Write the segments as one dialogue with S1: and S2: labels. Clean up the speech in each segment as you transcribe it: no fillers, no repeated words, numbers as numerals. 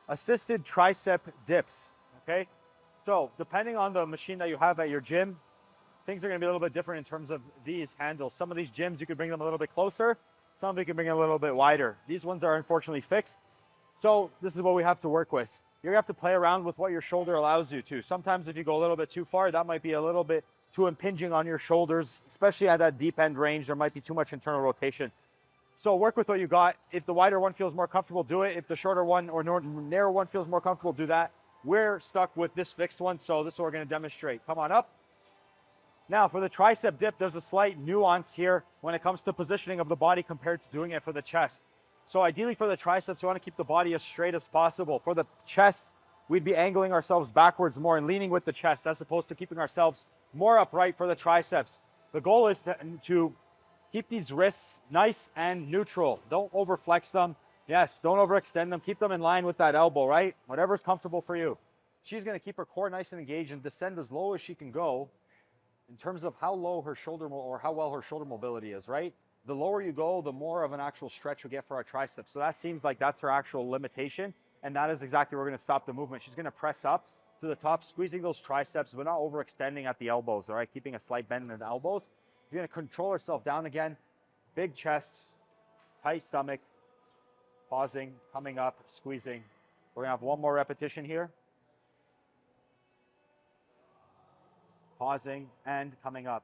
S1: assisted tricep dips, okay? So depending on the machine that you have at your gym, things are gonna be a little bit different in terms of these handles. Some of these gyms, you can bring them a little bit closer. Some of you can bring it a little bit wider. These ones are unfortunately fixed. So this is what we have to work with. You're gonna have to play around with what your shoulder allows you to. Sometimes if you go a little bit too far, that might be a little bit too impinging on your shoulders, especially at that deep end range. There might be too much internal rotation. So work with what you got. If the wider one feels more comfortable, do it. If the shorter one or narrow one feels more comfortable, do that. We're stuck with this fixed one, so this is what we're gonna demonstrate. Come on up. Now for the tricep dip, there's a slight nuance here when it comes to positioning of the body compared to doing it for the chest. So ideally for the triceps, we want to keep the body as straight as possible. For the chest, we'd be angling ourselves backwards more and leaning with the chest as opposed to keeping ourselves more upright for the triceps. The goal is to keep these wrists nice and neutral. Don't overflex them. Yes, don't overextend them. Keep them in line with that elbow, right? Whatever's comfortable for you. She's going to keep her core nice and engaged and descend as low as she can go in terms of how low her shoulder or how well her shoulder mobility is, right? The lower you go, the more of an actual stretch we get for our triceps. So that seems like that's her actual limitation. And that is exactly where we're going to stop the movement. She's going to press up to the top, squeezing those triceps, but not overextending at the elbows, all right? Keeping a slight bend in the elbows. You're going to control herself down again. Big chest, tight stomach, pausing, coming up, squeezing. We're going to have one more repetition here. Pausing and coming up.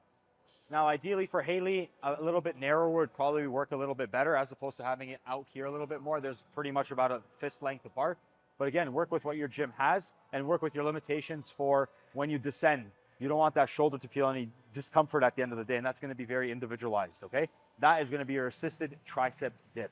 S1: Now, ideally for Haley, a little bit narrower would probably work a little bit better as opposed to having it out here a little bit more. There's pretty much about a fist length apart. But again, work with what your gym has and work with your limitations for when you descend. You don't want that shoulder to feel any discomfort at the end of the day, and that's going to be very individualized, okay? That is going to be your assisted tricep dip.